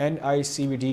NICVD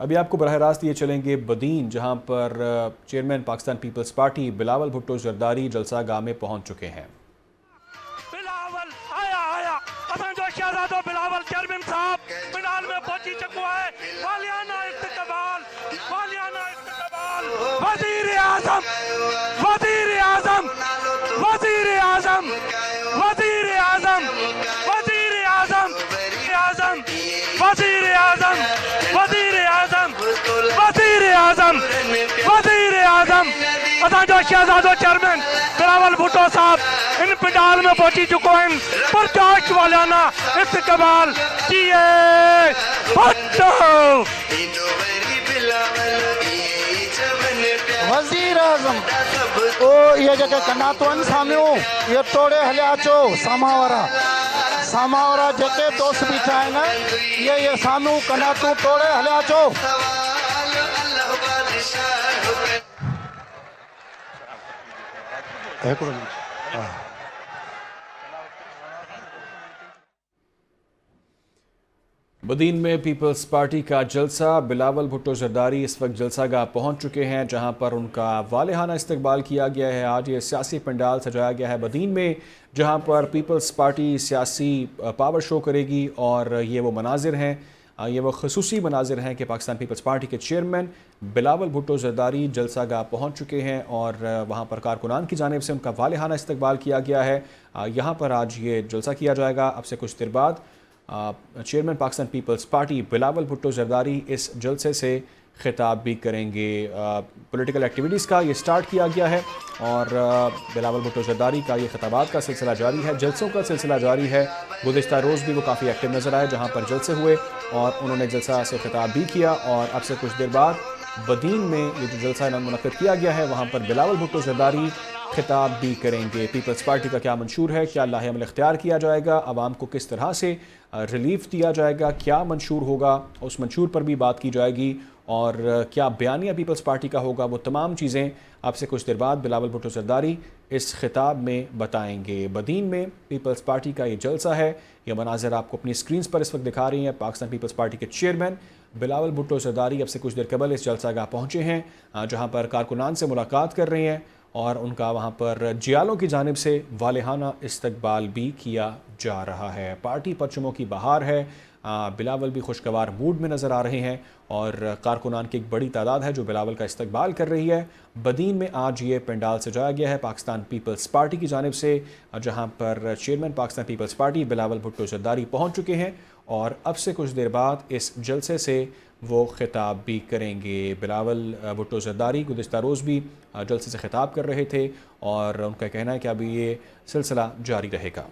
ابھی آپ کو براہ راست یہ چلیں گے بدین، جہاں پر chairman Pakistan Peoples Party Bilawal Bhutto Zardari جلسہ گاہ میں پہنچ چکے ہیں۔ بلاول آیا اساں جو شہزادو بلاول چیئرمین صاحب پنڈال میں پہنچی چکو ہے۔ والیانہ استقبال وزیر اعظم وزیر اعظم وزیر اعظم وزیر اعظم وزیر اعظم وزیر اعظم وزیر اعظم وزیر اعظم وزیر اعظم اساں جو شہزادو چیئرمین بلاول بھٹو صاحب ان پنڈال میں پہنچی چکو ہیں۔ پرجوش والیانہ استقبال کیے بھٹو۔ وزیر اعظم او یہ جگہ کناتون سامیو یہ توڑے ہلیا چو ساماورا جکے دوست بیٹھا ہے نا یہ سامو کناتو توڑے ہلیا چو۔ بدین میں پیپلز پارٹی کا جلسہ، بلاول بھٹو زرداری اس وقت جلسہ گاہ پہنچ چکے ہیں، جہاں پر ان کا والہانہ استقبال کیا گیا ہے۔ آج یہ سیاسی پنڈال سجایا گیا ہے بدین میں، جہاں پر پیپلز پارٹی سیاسی پاور شو کرے گی، اور یہ وہ مناظر ہیں، یہ وہ خصوصی مناظر ہیں کہ پاکستان پیپلز پارٹی کے چیئرمین بلاول بھٹو زرداری جلسہ گاہ پہنچ چکے ہیں، اور وہاں پر کارکنان کی جانب سے ان کا والہانہ استقبال کیا گیا ہے۔ یہاں پر آج یہ جلسہ کیا جائے گا۔ اب سے کچھ دیر بعد chairman Pakistan Peoples Party Bilawal Bhutto Zardari اس جلسے سے خطاب بھی کریں گے۔ پولیٹیکل ایکٹیویٹیز کا یہ سٹارٹ کیا گیا ہے، اور بلاول بھٹو زرداری کا یہ خطابات کا سلسلہ جاری ہے، جلسوں کا سلسلہ جاری ہے۔ گزشتہ روز بھی وہ کافی ایکٹیو نظر آئے، جہاں پر جلسے ہوئے اور انہوں نے جلسہ سے خطاب بھی کیا، اور اب سے کچھ دیر بعد بدین میں یہ جو جلسہ منعقد کیا گیا ہے وہاں پر بلاول بھٹو زرداری خطاب بھی کریں گے۔ پیپلز پارٹی کا کیا منشور ہے، کیا لاہ عمل اختیار کیا جائے گا، عوام کو کس طرح سے ریلیف دیا جائے گا، کیا منشور ہوگا، اس منشور پر بھی بات کی جائے گی، اور کیا بیانیہ پیپلز پارٹی کا ہوگا، وہ تمام چیزیں اب سے کچھ دیر بعد بلاول بھٹو زرداری اس خطاب میں بتائیں گے۔ بدین میں پیپلز پارٹی کا یہ جلسہ ہے، یہ مناظر آپ کو اپنی سکرینز پر اس وقت دکھا رہی ہیں۔ پاکستان پیپلز پارٹی کے چیئرمین بلاول بھٹو زرداری اب سے کچھ دیر قبل اس جلسہ گاہ پہنچے ہیں، جہاں پر کارکنان سے ملاقات کر رہے ہیں، اور ان کا وہاں پر جیالوں کی جانب سے والہانہ استقبال بھی کیا جا رہا ہے۔ پارٹی پرچموں کی بہار ہے، بلاول بھی خوشگوار موڈ میں نظر آ رہے ہیں، اور کارکنان کی ایک بڑی تعداد ہے جو بلاول کا استقبال کر رہی ہے۔ بدین میں آج یہ پنڈال سجایا گیا ہے پاکستان پیپلز پارٹی کی جانب سے، جہاں پر chairman Pakistan Peoples Party Bilawal Bhutto Zardari پہنچ چکے ہیں، اور اب سے کچھ دیر بعد اس جلسے سے وہ خطاب بھی کریں گے۔ بلاول بھٹو زرداری گزشتہ روز بھی جلسے سے خطاب کر رہے تھے، اور ان کا کہنا ہے کہ ابھی یہ سلسلہ جاری رہے گا۔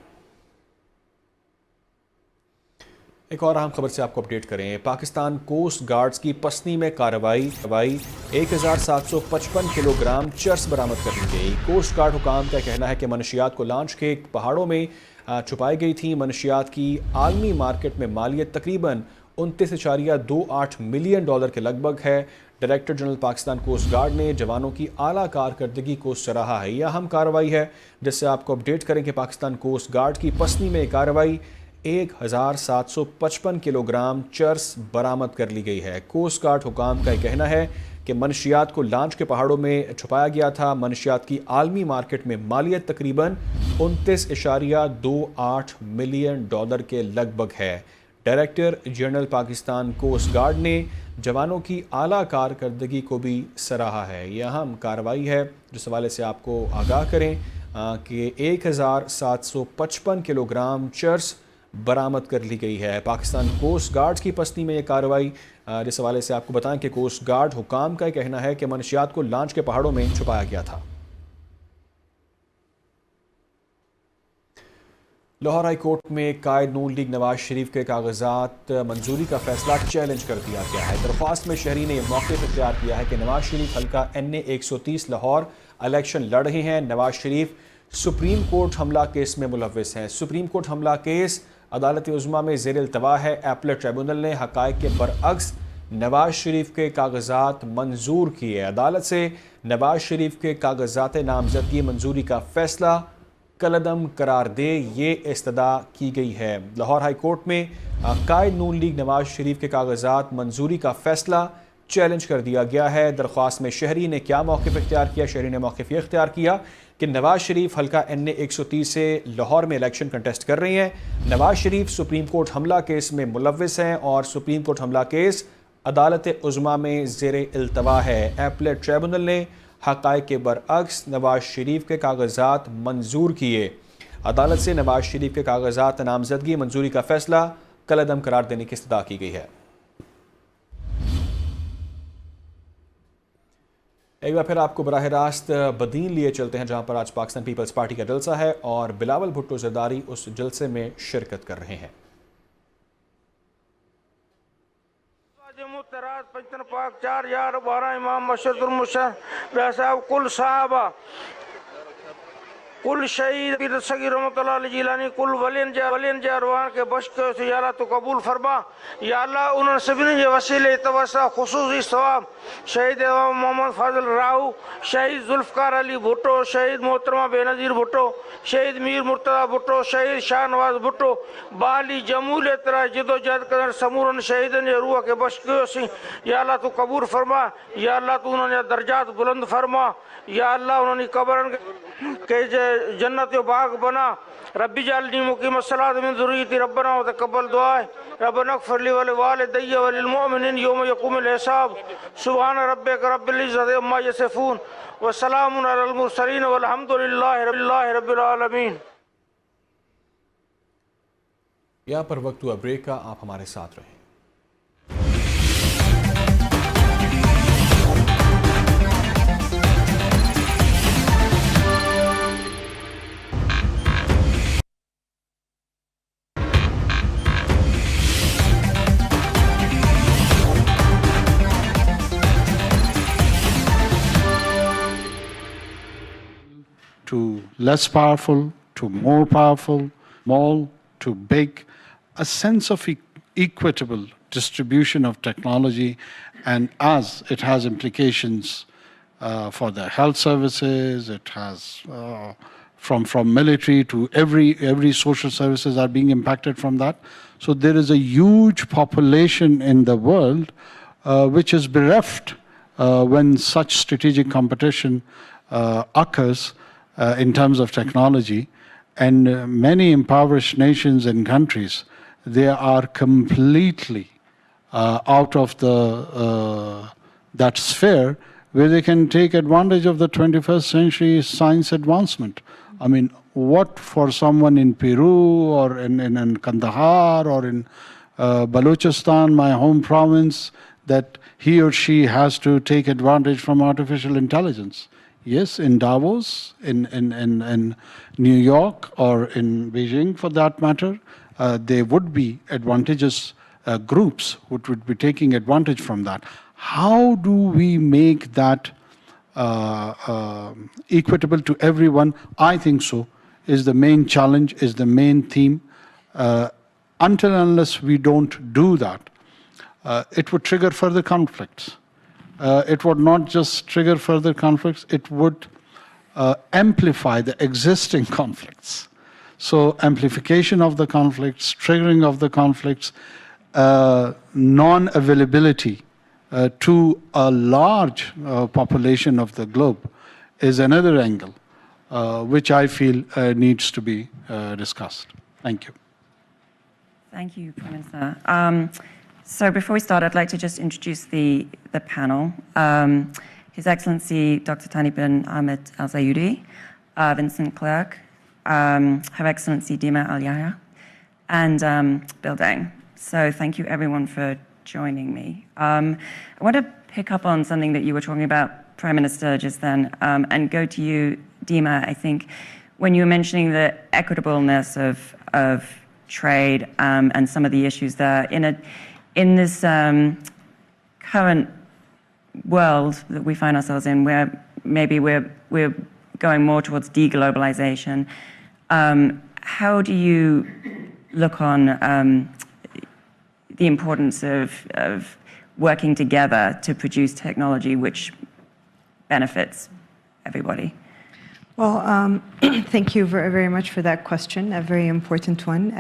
ایک اور اہم خبر سے آپ کو اپڈیٹ کریں۔ پاکستان کوسٹ گارڈز کی پسنی میں کارروائی 1755 کلو گرام چرس برآمد کر لی گئی۔ کوسٹ گارڈ حکام کا کہنا ہے کہ منشیات کو لانچ کے پہاڑوں میں چھپائی گئی تھی۔ منشیات کی عالمی مارکیٹ میں مالیت تقریباً 29.28 ملین ڈالر کے لگ بھگ ہے۔ Director general Pakistan coast guard نے جوانوں کی اعلیٰ کارکردگی کو سراہا ہے۔ یہ اہم کارروائی ہے جس سے آپ کو اپڈیٹ کریں کہ پاکستان کوسٹ گارڈ کی پسنی میں کارروائی 1755 کلو گرام چرس برآمد کر لی گئی ہے۔ کوسٹ گارڈ حکام کا یہ کہنا ہے کہ منشیات کو لانچ کے پہاڑوں میں چھپایا گیا تھا۔ منشیات کی عالمی مارکیٹ میں مالیت تقریباً 29.28 ملین ڈالر کے لگ بھگ ہے۔ Director general Pakistan coast guard نے جوانوں کی اعلیٰ کارکردگی کو بھی سراہا ہے۔ یہ اہم کارروائی ہے جس حوالے سے آپ کو آگاہ کریں کہ 1755 کلو گرام چرس برآمد کر لی گئی ہے۔ پاکستان کوسٹ گارڈز کی پستی میں یہ کارروائی، جس حوالے سے آپ کو بتائیں کہ کوسٹ گارڈ حکام کا کہنا ہے کہ منشیات کو لانچ کے پہاڑوں میں چھپایا گیا تھا۔ لاہور ہائی کورٹ میں قائد نون لیگ نواز شریف کے کاغذات منظوری کا فیصلہ چیلنج کر دیا گیا ہے۔ درخواست میں شہری نے یہ موقف اختیار کیا ہے کہ نواز شریف حلقہ NA 130 لاہور الیکشن لڑ رہے ہیں۔ نواز شریف سپریم کورٹ حملہ کیس میں ملوث ہیں۔ سپریم کورٹ حملہ کیس عدالت عظمیٰ میں زیر التواء ہے۔ ایپلیٹ ٹریبونل نے حقائق کے برعکس نواز شریف کے کاغذات منظور کیے۔ عدالت سے نواز شریف کے کاغذات نامزدگی منظوری کا فیصلہ کالعدم قرار دے، یہ استدعا کی گئی ہے۔ لاہور ہائی کورٹ میں قائد نون لیگ نواز شریف کے کاغذات منظوری کا فیصلہ چیلنج کر دیا گیا ہے۔ درخواست میں شہری نے کیا موقف اختیار کیا؟ شہری نے موقف یہ اختیار کیا کہ نواز شریف حلقہ NA 130 سے لاہور میں الیکشن کنٹیسٹ کر رہی ہیں۔ نواز شریف سپریم کورٹ حملہ کیس میں ملوث ہیں اور سپریم کورٹ حملہ کیس عدالت عظمیٰ میں زیر التوا ہے۔ ایپلیٹ ٹریبونل نے حقائق کے برعکس نواز شریف کے کاغذات منظور کیے۔ عدالت سے نواز شریف کے کاغذات نامزدگی منظوری کا فیصلہ کالعدم قرار دینے کی استدعا کی گئی ہے۔ ایک بار پھر آپ کو براہ راست بدین لیے چلتے ہیں جہاں پر آج پاکستان پیپلز پارٹی کا جلسہ ہے اور بلاول بھٹو زرداری اس جلسے میں شرکت کر رہے ہیں۔ پنجتن پاک 4 یار 12 امام مشرد المشرف صاحب کل صحابہ کل شہید پیر صغیر رحمۃ اللہ علیہ جیلانی کل ولین جاروان کے بشک سے یا اللہ تو قبول فرما۔ یا اللہ انہوں سبھی یہ وسیلے توسع خصوصی ثواب شہید محمد فاضل راہو، شہید ذوالفقار علی بھٹو، شہید محترمہ بے نظیر بھٹو، شہید میر مرتضی بھٹو، شہید شاہ نواز بھٹو بالی جمہوریت طرح جد و جہد کرن سمورن شہیدن یہ روح کے بشکیوں سے یا اللہ تو قبول فرما۔ یا اللہ تو انہوں نے درجات بلند فرما۔ یا اللہ انہوں نے قبرن کے جنت و باغ بنا۔ ربی جعلنی مقیم الصلاۃ من ذریتی ربنا وتقبل دعائے ربنا اغفر لی ولوالدی وللمؤمنین یوم یقوم الحساب۔ سبحان ربک رب العزت عما یصفون وسلام علی المرسلین والحمد للہ رب العالمین۔ یہاں پر وقت ہوا بریک کا، آپ ہمارے ساتھ رہیں۔ to less powerful, to more powerful, small to big, a sense of equitable distribution of technology, and as it has implications for the health services, it has from military to every social services are being impacted from that. So there is a huge population in the world which is bereft when such strategic competition occurs in terms of technology, and many impoverished nations and countries, they are completely out of that sphere where they can take advantage of the 21st century science advancement. I mean, what for someone in Peru or in Kandahar or in Balochistan, my home province, that he or she has to take advantage from artificial intelligence. Yes, in Davos, in New York, or in Beijing for that matter, there would be advantageous groups who would be taking advantage from that. How do we make that equitable to everyone? I think so is the main challenge, is the main theme. Until and unless we don't do that, it would trigger further conflicts. It would not just trigger further conflicts, it would amplify the existing conflicts. So amplification of the conflicts, triggering of the conflicts, non-availability to a large population of the globe is another angle which I feel needs to be discussed. Thank you. Thank you, Prime Minister. So before we start, I'd like to just introduce the panel. His Excellency Dr. Thani bin Ahmed Al Zayudi, Vincent Clerc, Her Excellency Dima Al Yahya, and Bill Deng. So thank you everyone for joining me. I want to pick up on something that you were talking about, Prime Minister, just then, and go to you, Dima. I think when you were mentioning the equitableness of trade and some of the issues there, in this current world that we find ourselves in, where maybe we're going more towards deglobalization, how do you look on the importance of working together to produce technology which benefits everybody? Well, thank you very, very much for that question, a very important one.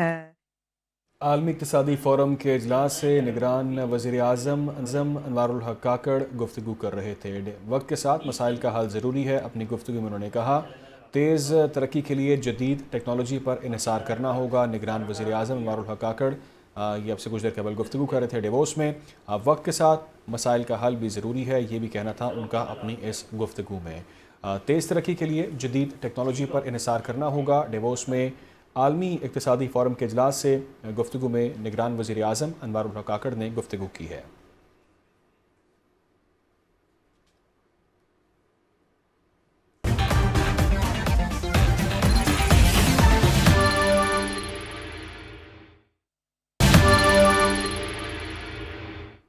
عالمی اقتصادی forum کے اجلاس سے نگران وزیر اعظم انوار الحق کاکڑ گفتگو کر رہے تھے۔ وقت کے ساتھ مسائل کا حل ضروری ہے۔ اپنی گفتگو میں انہوں نے کہا تیز ترقی کے لیے جدید ٹیکنالوجی پر انحصار کرنا ہوگا۔ نگران وزیر اعظم انوار الحق کاکڑ یہ اب سے کچھ دیر قبل گفتگو کر رہے تھے ڈیووس میں۔ وقت کے ساتھ مسائل کا حل بھی ضروری ہے، یہ بھی کہنا تھا ان کا اپنی اس گفتگو میں۔ تیز ترقی کے لیے جدید ٹیکنالوجی پر انحصار کرنا ہوگا۔ ڈیووس میں عالمی اقتصادی فورم کے اجلاس سے گفتگو میں نگران وزیر اعظم انوار الحق کاکڑ نے گفتگو کی ہے۔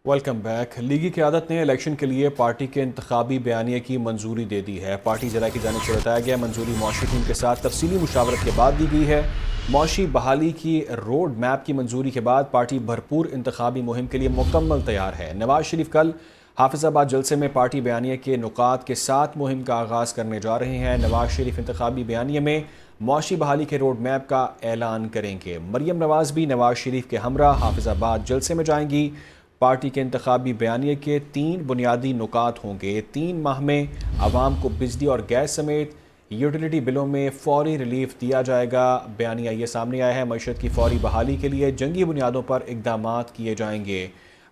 Welcome back. لیگی قیادت نے الیکشن کے لیے پارٹی کے انتخابی بیانیے کی منظوری دے دی ہے۔ پارٹی ذرائع کی جانب سے بتایا گیا منظوری معاشی ٹیم کے ساتھ تفصیلی مشاورت کے بعد دی گئی ہے۔ معاشی بحالی کی روڈ میپ کی منظوری کے بعد پارٹی بھرپور انتخابی مہم کے لیے مکمل تیار ہے۔ نواز شریف کل حافظ آباد جلسے میں پارٹی بیانیے کے نکات کے ساتھ مہم کا آغاز کرنے جا رہے ہیں۔ نواز شریف انتخابی بیانیے میں معاشی بحالی کے روڈ میپ کا اعلان کریں گے۔ مریم نواز بھی نواز شریف کے ہمراہ حافظ آباد جلسے میں جائیں گی۔ پارٹی کے انتخابی بیانیے کے 3 بنیادی نکات ہوں گے۔ 3 ماہ میں عوام کو بجلی اور گیس سمیت یوٹیلیٹی بلوں میں فوری ریلیف دیا جائے گا۔ بیانیہ یہ سامنے آیا ہے معیشت کی فوری بحالی کے لیے جنگی بنیادوں پر اقدامات کیے جائیں گے،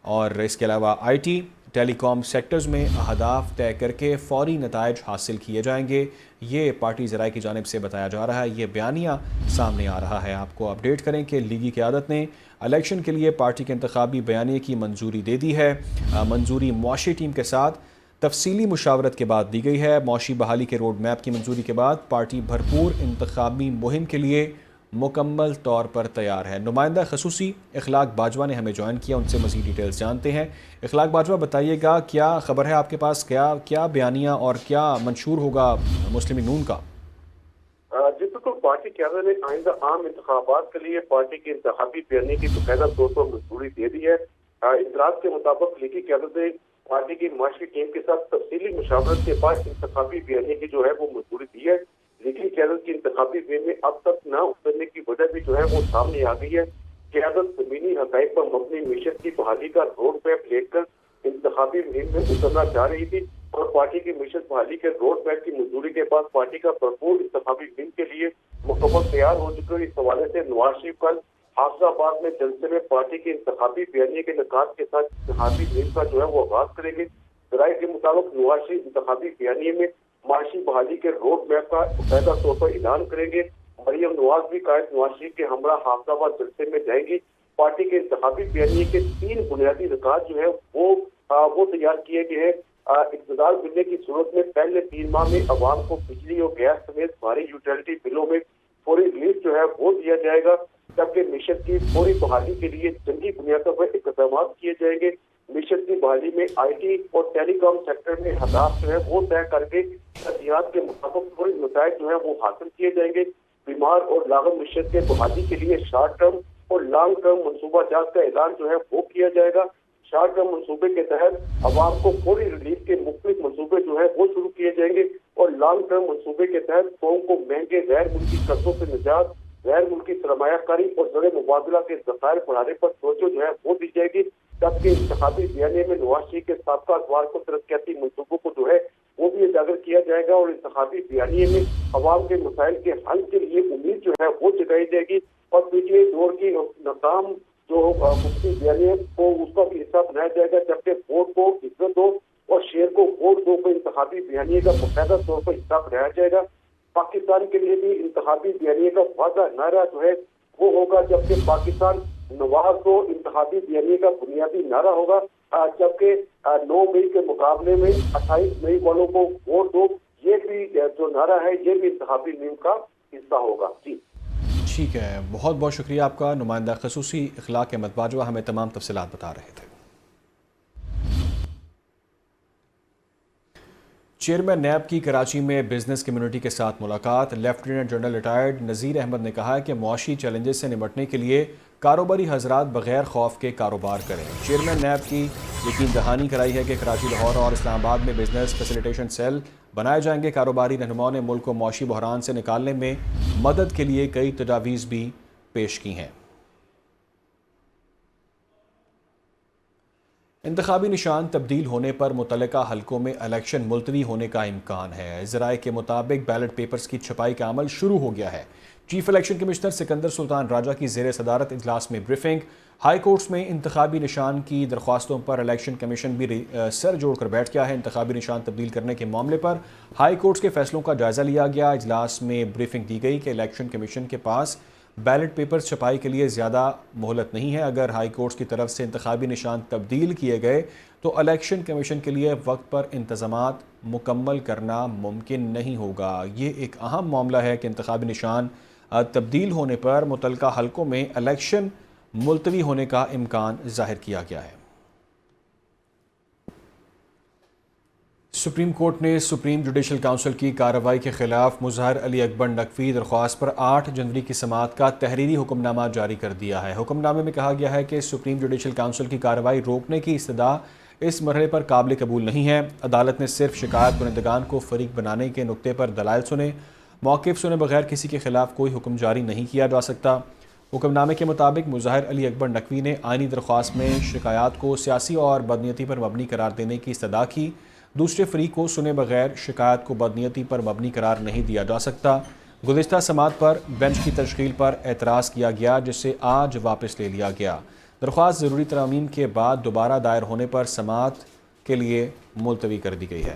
اور اس کے علاوہ I T tele com sectors میں اہداف طے کر کے فوری نتائج حاصل کیے جائیں گے۔ یہ پارٹی ذرائع کی جانب سے بتایا جا رہا ہے، یہ بیانیہ سامنے آ رہا ہے۔ آپ کو اپڈیٹ کریں کہ لیگی قیادت نے الیکشن کے لیے پارٹی کے انتخابی بیانیے کی منظوری دے دی ہے۔ منظوری معاشی ٹیم کے ساتھ تفصیلی مشاورت کے بعد دی گئی ہے۔ معاشی بحالی کے روڈ میپ کی منظوری کے بعد پارٹی بھرپور انتخابی مہم کے لیے مکمل طور پر تیار ہے۔ نمائندہ خصوصی اخلاق باجوہ نے ہمیں جوائن کیا، ان سے مزید ڈیٹیلز جانتے ہیں۔ اخلاق باجوہ بتائیے گا کیا خبر ہے آپ کے پاس، کیا بیانیہ اور کیا منشور ہوگا مسلم نون کا؟ جی بالکل، پارٹی قیادت نے آئندہ عام انتخابات کے لیے پارٹی کے انتخابی بیانیے کی باقاعدہ طور پر منظوری دے دی ہے۔ اطلاعات کے مطابق لیگی قیادت نے پارٹی کی معاشی ٹیم کے ساتھ تفصیلی مشاورت کے بعد انتخابی بیانیے کی جو ہے وہ منظوری دی ہے۔ لیگی قیادت کی انتخابی بیانیے اب تک نہ اترنے کی وجہ بھی جو ہے وہ سامنے آ گئی ہے۔ قیادت زمینی حقائق پر مبنی معیشت کی بحالی کا روڈ میپ لے کر انتخابی مہم میں اترنا چاہ رہی تھی، اور پارٹی کی معیشت بحالی کے روڈ میپ کی منظوری کے بعد پارٹی کا بھرپور انتخابی مہم کے لیے مکمل تیار ہو چکے۔ اس حوالے سے نواز شریف کل حافظ آباد میں جلسے میں پارٹی کے انتخابی بیانیے کے نکات کے ساتھ انتخابی مہم کا جو ہے وہ آغاز کریں گے۔ ذرائع کے مطابق نواز شریف انتخابی بیانیے میں معاشی بحالی کے روڈ میپ کا باقاعدہ طور پر اعلان کریں گے۔ مریم نواز بھی قائد نواز شریف کے ہمراہ حافظ آباد جلسے میں جائیں گی۔ پارٹی کے انتخابی بیانیے کے 3 بنیادی نکات جو ہے وہ تیار کیے گئے ہیں۔ اقتدار ملنے کی صورت میں پہلے 3 ماہ میں عوام کو بجلی اور گیس سمیت بھاری یوٹیلیٹی بلوں میں فوری ریلیف جو ہے وہ دیا جائے گا، جبکہ معیشت کی فوری بحالی کے لیے جنگی بنیادوں پر اقدامات کیے جائیں گے۔ معیشت کی بحالی میں آئی ٹی اور ٹیلی کام سیکٹر میں اہداف جو ہے وہ طے کر کے ترجیحات کے مطابق فوری نتائج جو ہے وہ حاصل کیے جائیں گے۔ بیمار اور لاغر معیشت کے بحالی کے لیے شارٹ ٹرم اور لانگ ٹرم منصوبہ جات کا اعلان جو ہے وہ کیا جائے گا۔ شارٹ ٹرم منصوبے کے تحت عوام کو فوری ریلیف کے مختلف منصوبے جو ہے وہ شروع کیے جائیں گے، اور لانگ ٹرم منصوبے کے تحت قوم کو مہنگے غیر ملکی قرضوں سے نجات، غیر ملکی سرمایہ کاری اور زر مبادلہ کے ذخائر بڑھانے پر توجہ جو ہے وہ دی جائے گی۔ جبکہ انتخابی بیانیے میں نواز شریف کے سابقہ ادوار کو ترقیاتی منصوبوں کو جو ہے وہ بھی اجاگر کیا جائے گا، اور انتخابی بیانیے میں عوام کے مسائل کے حل کے لیے امید جو ہے وہ جگائی جائے گی، اور پچھلے دور کی ناکام جو مفتی بیانیے کو اس کا بھی حصہ بنایا جائے گا، جبکہ ووٹ کو عزت دو اور شیر کو ووٹ دو کو انتخابی بیانیے کا باقاعدہ طور پر حصہ بنایا جائے گا۔ پاکستان کے لیے بھی انتخابی بیانیے کا واضح نعرہ جو ہے وہ ہوگا، جبکہ پاکستان نواز تو انتخابی بیانیے کا بنیادی نعرہ ہوگا، جبکہ 9 مئی کے مقابلے میں 28 مئی والوں کو ووٹ دو یہ بھی جو نعرہ ہے یہ بھی انتخابی مہم کا حصہ ہوگا۔ جی ٹھیک ہے، بہت بہت شکریہ آپ کا۔ نمائندہ خصوصی اخلاق احمد باجوہ ہمیں تمام تفصیلات بتا رہے تھے۔ چیئرمین نیب کی کراچی میں بزنس کمیونٹی کے ساتھ ملاقات۔ Lieutenant general retired Nazir Ahmed نے کہا ہے کہ معاشی چیلنجز سے نمٹنے کے لیے کاروباری حضرات بغیر خوف کے کاروبار کریں۔ چیئرمین نیب کی یقین دہانی کرائی ہے کہ کراچی، لاہور اور اسلام آباد میں بزنس فیسیلیٹیشن سیل بنائے جائیں گے۔ کاروباری رہنماؤں نے ملک کو معاشی بحران سے نکالنے میں مدد کے لیے کئی تجاویز بھی پیش کی ہیں۔ انتخابی نشان تبدیل ہونے پر متعلقہ حلقوں میں الیکشن ملتوی ہونے کا امکان ہے۔ ذرائع کے مطابق بیلٹ پیپرز کی چھپائی کا عمل شروع ہو گیا ہے۔ چیف الیکشن کمشنر سکندر سلطان راجہ کی زیر صدارت اجلاس میں بریفنگ۔ ہائی کورٹس میں انتخابی نشان کی درخواستوں پر الیکشن کمیشن بھی سر جوڑ کر بیٹھ گیا ہے۔ انتخابی نشان تبدیل کرنے کے معاملے پر ہائی کورٹس کے فیصلوں کا جائزہ لیا گیا۔ اجلاس میں بریفنگ دی گئی کہ الیکشن کمیشن کے پاس بیلٹ پیپرز چھپائی کے لیے زیادہ مہلت نہیں ہے۔ اگر ہائی کورٹس کی طرف سے انتخابی نشان تبدیل کیے گئے تو الیکشن کمیشن کے لیے وقت پر انتظامات مکمل کرنا ممکن نہیں ہوگا۔ یہ ایک اہم معاملہ ہے کہ انتخابی نشان تبدیل ہونے پر متعلقہ حلقوں میں الیکشن ملتوی ہونے کا امکان ظاہر کیا گیا ہے۔ سپریم کورٹ نے سپریم جوڈیشل کونسل کی کارروائی کے خلاف مظہر علی اکبر نقوی درخواست پر 8 جنوری کی سماعت کا تحریری حکم نامہ جاری کر دیا ہے۔ حکم نامے میں کہا گیا ہے کہ سپریم جوڈیشل کونسل کی کارروائی روکنے کی استدعا اس مرحلے پر قابل قبول نہیں ہے۔ عدالت نے صرف شکایت کنندگان کو فریق بنانے کے نقطے پر دلائل سنے، موقف سنے بغیر کسی کے خلاف کوئی حکم جاری نہیں کیا جا سکتا۔ حکم نامے کے مطابق مظہر علی اکبر نقوی نے آئینی درخواست میں شکایات کو سیاسی اور بدنیتی پر مبنی قرار دینے کی استدعا کی۔ دوسرے فریق کو سنے بغیر شکایت کو بدنیتی پر مبنی قرار نہیں دیا جا سکتا۔ گزشتہ سماعت پر بینچ کی تشکیل پر اعتراض کیا گیا، جسے آج واپس لے لیا گیا۔ درخواست ضروری ترامیم کے بعد دوبارہ دائر ہونے پر سماعت کے لیے ملتوی کر دی گئی ہے۔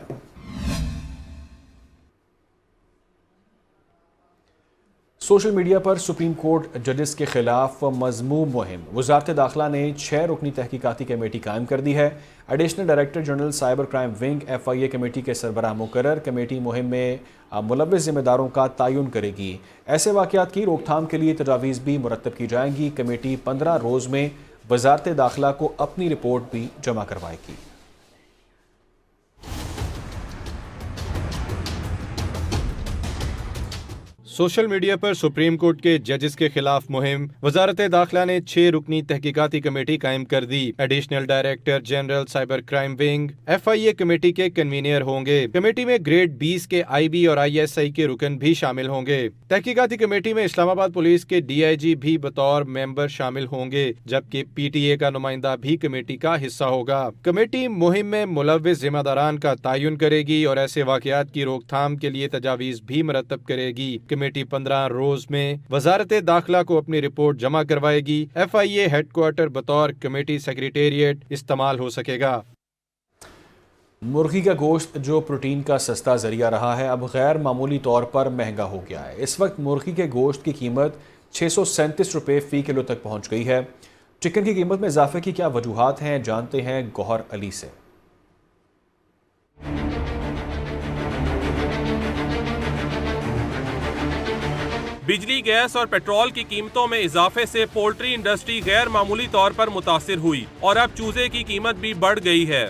سوشل میڈیا پر سپریم کورٹ ججز کے خلاف مذموم مہم۔ وزارت داخلہ نے 6 رکنی تحقیقاتی کمیٹی قائم کر دی ہے۔ Additional director general cyber crime wing FIA committee کے سربراہ مقرر۔ کمیٹی مہم میں ملوث ذمہ داروں کا تعین کرے گی۔ ایسے واقعات کی روک تھام کے لیے تجاویز بھی مرتب کی جائیں گی۔ کمیٹی 15 روز میں وزارت داخلہ کو اپنی رپورٹ بھی جمع کروائے گی۔ سوشل میڈیا پر سپریم کورٹ کے ججز کے خلاف مہم۔ وزارت داخلہ نے 6 رکنی تحقیقاتی کمیٹی قائم کر دی۔ Additional director general cyber crime wing FIA committee کے کنوینئر ہوں گے۔ کمیٹی میں گریڈ 20 کے IB اور ISI کے رکن بھی شامل ہوں گے۔ تحقیقاتی کمیٹی میں اسلام آباد پولیس کے DIG بھی بطور ممبر شامل ہوں گے، جبکہ PTA کا نمائندہ بھی کمیٹی کا حصہ ہوگا۔ کمیٹی مہم میں ملوث ذمہ داران کا تعین کرے گی اور ایسے واقعات کی روک تھام کے لیے تجاویز بھی مرتب کرے گی۔ کمیٹی 15 روز میں وزارت داخلہ کو اپنی رپورٹ جمع کروائے گی۔ FIA ہیڈ کوارٹر بطور کمیٹی سیکریٹریٹ استعمال ہو سکے گا۔ مرغی کا گوشت جو پروٹین کا سستا ذریعہ رہا ہے، اب غیر معمولی طور پر مہنگا ہو گیا ہے۔ اس وقت مرغی کے گوشت کی قیمت 637 روپے فی کلو تک پہنچ گئی ہے۔ چکن کی قیمت میں اضافے کی کیا وجوہات ہیں، جانتے ہیں گوہر علی سے۔ بجلی، گیس اور پیٹرول کی قیمتوں میں اضافے سے پولٹری انڈسٹری غیر معمولی طور پر متاثر ہوئی اور اب چوزے کی قیمت بھی بڑھ گئی ہے۔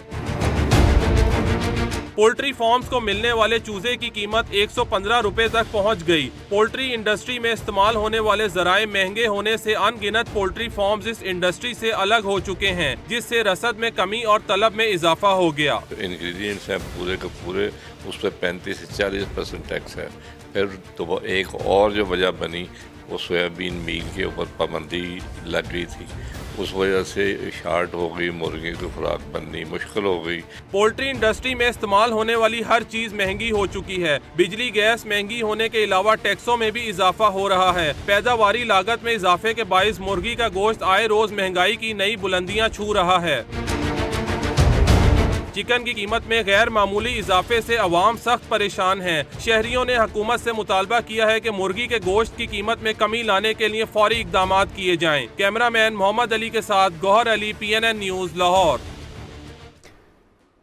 پولٹری فارمز کو ملنے والے چوزے کی قیمت 115 روپے تک پہنچ گئی۔ پولٹری انڈسٹری میں استعمال ہونے والے ذرائع مہنگے ہونے سے ان گنت پولٹری فارمز اس انڈسٹری سے الگ ہو چکے ہیں، جس سے رسد میں کمی اور طلب میں اضافہ ہو گیا۔ انگریڈینٹس ہیں پورے کے پورے، اس پہ 35 سے 40% ٹیکس ہے۔ پھر تو ایک اور جو وجہ بنی وہ سویابین میل کے اوپر پابندی لگ گئی تھی، اس وجہ سے شارٹ ہو گئی، مرغی کی خوراک بننی مشکل ہو گئی۔ پولٹری انڈسٹری میں استعمال ہونے والی ہر چیز مہنگی ہو چکی ہے۔ بجلی، گیس مہنگی ہونے کے علاوہ ٹیکسوں میں بھی اضافہ ہو رہا ہے۔ پیداواری لاگت میں اضافے کے باعث مرغی کا گوشت آئے روز مہنگائی کی نئی بلندیاں چھو رہا ہے۔ چکن کی قیمت میں غیر معمولی اضافے سے عوام سخت پریشان ہیں۔ شہریوں نے حکومت سے مطالبہ کیا ہے کہ مرغی کے گوشت کی قیمت میں کمی لانے کے لیے فوری اقدامات کیے جائیں۔ کیمرہ مین محمد علی کے ساتھ گوہر علی، PNN نیوز، لاہور۔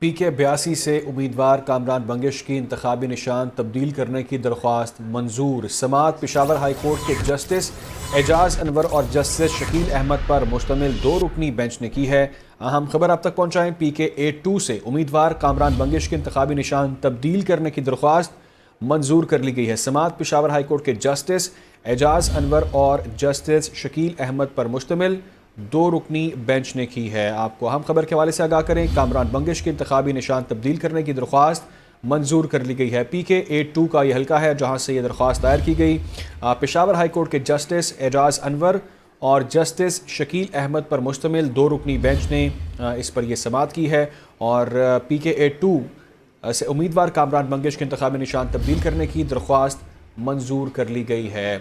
PK 82 سے امیدوار کامران بنگش کی انتخابی نشان تبدیل کرنے کی درخواست منظور۔ سماعت پشاور ہائی کورٹ کے جسٹس اعجاز انور اور جسٹس شکیل احمد پر مشتمل 2 رکنی بینچ نے کی ہے۔ اہم خبر اب تک پہنچائیں۔ PK 82 سے امیدوار کامران بنگش کے انتخابی نشان تبدیل کرنے کی درخواست منظور کر لی گئی ہے۔ سماعت پشاور ہائی کورٹ کے جسٹس اعجاز انور اور جسٹس شکیل احمد پر مشتمل 2 رکنی بینچ نے کی ہے۔ آپ کو اہم خبر کے حوالے سے آگاہ کریں۔ کامران بنگش کے انتخابی نشان تبدیل کرنے کی درخواست منظور کر لی گئی ہے۔ PK 82 کا یہ حلقہ ہے جہاں سے یہ درخواست دائر کی گئی۔ پشاور ہائی کورٹ کے جسٹس اعجاز انور اور جسٹس شکیل احمد پر مشتمل 2 رکنی بینچ نے اس پر یہ سماعت کی ہے اور PKA-2 سے امیدوار کامران منگش کے انتخابی نشان تبدیل کرنے کی درخواست منظور کر لی گئی ہے۔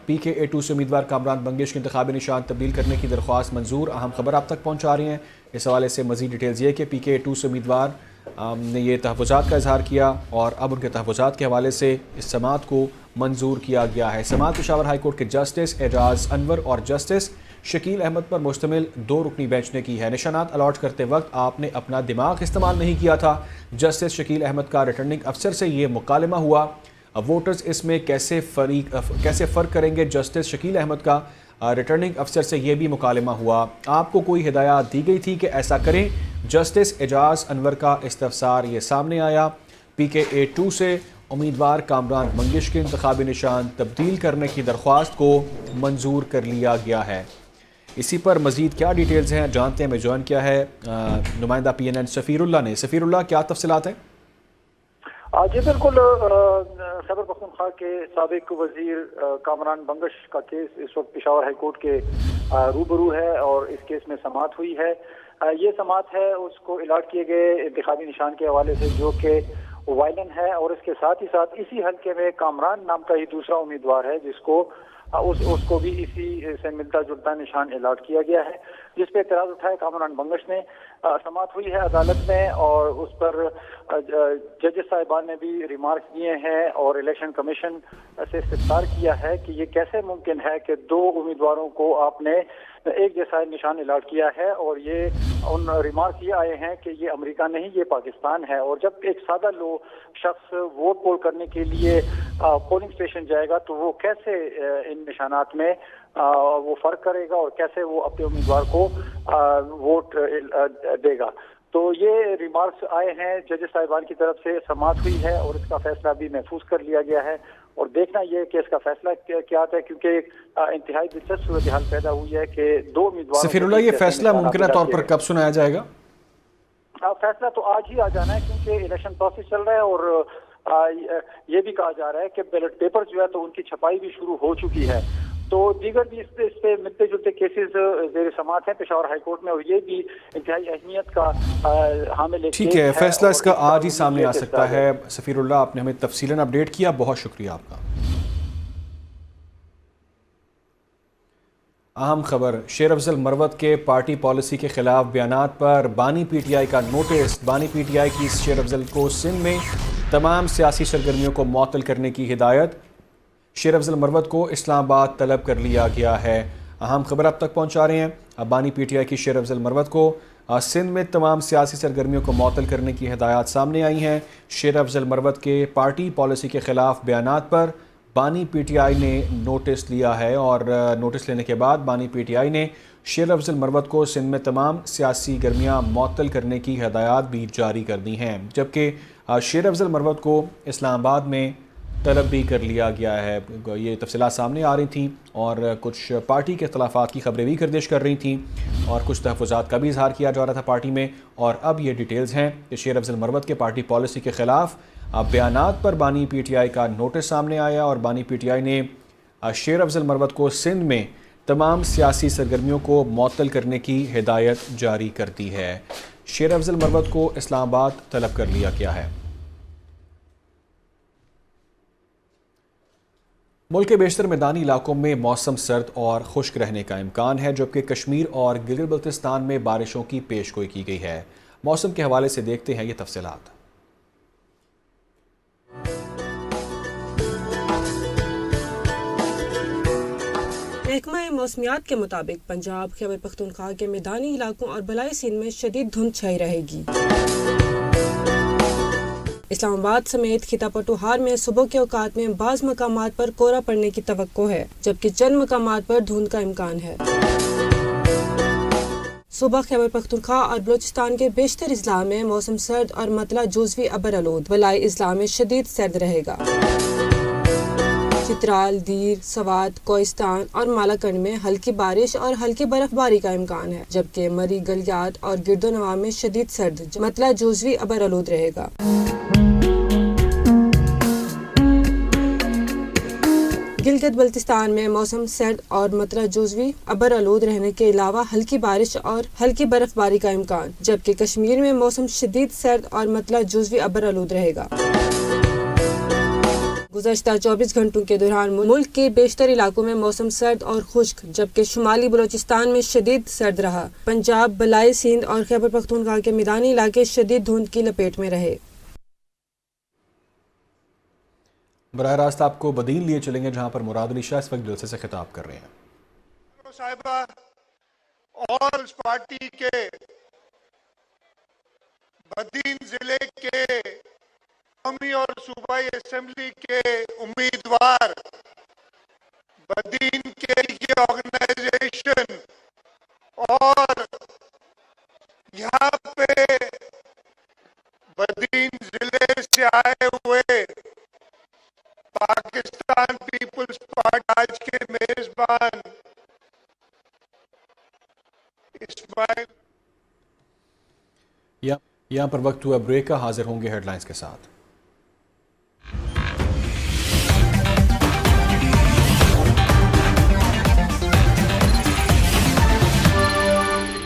PKA-2 سے امیدوار کامران منگش کے انتخابی نشان تبدیل کرنے کی درخواست منظور۔ اہم خبر آپ تک پہنچا رہی ہیں۔ اس حوالے سے مزید ڈیٹیلز یہ کہ PKA-2 سے امیدوار نے یہ تحفظات کا اظہار کیا اور اب ان کے تحفظات کے حوالے سے اس سماعت کو منظور کیا گیا ہے۔ سماعت پشاور ہائی کورٹ کے جسٹس اعجاز انور اور جسٹس شکیل احمد پر مشتمل 2 رکنی بینچ نے کی ہے۔ نشانات الاٹ کرتے وقت آپ نے اپنا دماغ استعمال نہیں کیا تھا۔ جسٹس شکیل احمد کا ریٹرننگ افسر سے یہ مکالمہ ہوا۔ ووٹرز اس میں کیسے فرق کریں گے؟ جسٹس شکیل احمد کا ریٹرننگ افسر سے یہ بھی مکالمہ ہوا۔ آپ کو کوئی ہدایات دی گئی تھی کہ ایسا کریں؟ جسٹس اعجاز انور کا استفسار یہ سامنے آیا۔ PKA-2 سے امیدوار کامران منگش کے انتخابی نشان تبدیل کرنے کی درخواست کو منظور کر لیا گیا ہے۔ اسی پر مزید کیا ڈیٹیلز ہیں جانتے ہیں۔ میں جوائن کیا ہے نمائندہ PNN سفیر اللہ نے۔ سفیر اللہ، کیا تفصیلات ہیں؟ جی بالکل، خیبر پختونخوا کے سابق وزیر کامران منگش کا کیس اس وقت پشاور ہائی کورٹ کے روبرو ہے اور اس کیس میں سماعت ہوئی ہے۔ یہ سماعت ہے اس کو الاٹ کیے گئے انتخابی نشان کے حوالے سے جو کہ وائلن ہے، اور اس کے ساتھ ہی ساتھ اسی حلقے میں کامران نام کا ہی دوسرا امیدوار ہے جس کو اس کو بھی اسی سے ملتا جلتا نشان الاٹ کیا گیا ہے، جس پہ اعتراض اٹھایا کامران منگش نے۔ سماعت ہوئی ہے عدالت میں اور اس پر ججز صاحبان نے بھی ریمارکس دیے ہیں اور الیکشن کمیشن سے استفسار کیا ہے کہ یہ کیسے ممکن ہے کہ 2 امیدواروں کو آپ نے ایک جیسا نشان الاٹ کیا ہے، اور یہ ان ریمارکس یہ آئے ہیں کہ یہ امریکہ نہیں، یہ پاکستان ہے، اور جب ایک سادہ شخص ووٹ پول کرنے کے لیے پولنگ اسٹیشن جائے گا تو وہ کیسے ان نشانات میں وہ فرق کرے گا اور کیسے وہ اپنے امیدوار کو ووٹ دے گا۔ تو یہ ریمارکس آئے ہیں ججز صاحبان کی طرف سے، سماعت ہوئی ہے اور اس کا فیصلہ بھی محفوظ کر لیا گیا ہے، اور دیکھنا یہ کہ اس کا فیصلہ کیا آتا ہے، کیونکہ انتہائی دلچسپ صورتحال پیدا ہوئی ہے کہ 2 امیدوار۔ سفیر اللہ، یہ فیصلہ ممکنہ طور پر کب سنایا جائے گا؟ فیصلہ تو آج ہی آ جانا ہے کیونکہ الیکشن پروسیس چل رہا ہے، اور یہ بھی کہا جا رہا ہے کہ بیلٹ پیپر جو ہے تو ان کی چھپائی بھی شروع ہو چکی ہے۔ تو دیگر بھی اس پہ ملتے جلتے کیسز زیر سماعت ہیں پشاور ہائی کورٹ میں، اور یہ بھی انتہائی اہمیت کا حامل ہے۔ ٹھیک ہے، فیصلہ اس کا آج ہی سامنے آ سکتا ہے۔ سفیر اللہ، آپ نے ہمیں تفصیلاً اپڈیٹ کیا، بہت شکریہ آپ کا۔ اہم خبر، شیر افضل مروت کے پارٹی پالیسی کے خلاف بیانات پر بانی PTI کا نوٹس۔ بانی PTI کی شیر افضل کو سندھ میں تمام سیاسی سرگرمیوں کو معطل کرنے کی ہدایت۔ شیر افضل مروت کو اسلام آباد طلب کر لیا گیا ہے۔ اہم خبر اب تک پہنچا رہے ہیں۔ بانی PTI کی شیر افضل مروت کو سندھ میں تمام سیاسی سرگرمیوں کو معطل کرنے کی ہدایات سامنے آئی ہیں۔ شیر افضل مروت کے پارٹی پالیسی کے خلاف بیانات پر بانی PTI نے نوٹس لیا ہے، اور نوٹس لینے کے بعد بانی PTI نے شیر افضل مروت کو سندھ میں تمام سیاسی گرمیاں معطل کرنے کی ہدایات بھی جاری کر دی ہیں، جبکہ شیر افضل مروت کو اسلام آباد میں طلب بھی کر لیا گیا ہے۔ یہ تفصیلات سامنے آ رہی تھیں اور کچھ پارٹی کے اختلافات کی خبریں بھی گردش کر رہی تھیں اور کچھ تحفظات کا بھی اظہار کیا جا رہا تھا پارٹی میں، اور اب یہ ڈیٹیلز ہیں کہ شیر افضل مروت کے پارٹی پالیسی کے خلاف بیانات پر بانی PTI کا نوٹس سامنے آیا، اور بانی PTI نے شیر افضل مروت کو سندھ میں تمام سیاسی سرگرمیوں کو معطل کرنے کی ہدایت جاری کر دی ہے۔ شیر افضل مروت کو اسلام آباد طلب کر لیا گیا ہے۔ ملک کے بیشتر میدانی علاقوں میں موسم سرد اور خشک رہنے کا امکان ہے، جبکہ کشمیر اور گلگت بلتستان میں بارشوں کی پیش گوئی کی گئی ہے۔ موسم کے حوالے سے دیکھتے ہیں یہ تفصیلات۔ محکمہ موسمیات کے مطابق پنجاب، خیبر پختونخوا کے میدانی علاقوں اور بالائی سندھ میں شدید دھند چھائی رہے گی۔ اسلام آباد سمیت خطہ پٹوہار میں صبح کے اوقات میں بعض مقامات پر کورا پڑنے کی توقع ہے، جبکہ چند مقامات پر دھند کا امکان ہے۔ صبح خیبر پختونخوا اور بلوچستان کے بیشتر اضلاع میں موسم سرد اور مطلع جزوی ابر آلود، بالائی اضلاع میں شدید سرد رہے گا۔ چترال، دیر، سوات، کوہستان اور مالاکنڈ میں ہلکی بارش اور ہلکی برف باری کا امکان ہے، جبکہ مری، گلیات اور گرد و نواح میں شدید سرد مطلع جزوی ابر آلود رہے گا۔ گلگت بلتستان میں موسم سرد اور مطلع جزوی ابر آلود رہنے کے علاوہ ہلکی بارش اور ہلکی برف باری کا امکان، جبکہ کشمیر میں موسم شدید سرد اور مطلع جزوی ابر آلود رہے گا۔ گزشتہ 24 گھنٹوں کے دوران ملک کے بیشتر علاقوں میں موسم سرد اور خشک، جبکہ شمالی بلوچستان میں شدید سرد رہا۔ پنجاب، بالائی سندھ اور خیبر پختونخوا کے میدانی علاقے شدید دھند کی لپیٹ میں رہے۔ براہ راست آپ کو بدین لیے چلیں گے جہاں پر مراد علی شاہ اس وقت جلسے سے خطاب کر رہے ہیں۔ صاحبہ اور اس پارٹی کے بدین ضلع کے قومی اور صوبائی اسمبلی کے امیدوار، بدین کے آرگنائزیشن اور یہاں پہ بدین ضلع سے آئے ہوئے پاکستان پیپلز پارٹی آج کے میزبان اسماعیل۔ یہاں پر وقت ہوا بریک کا، حاضر ہوں گے ہیڈ لائنز کے ساتھ۔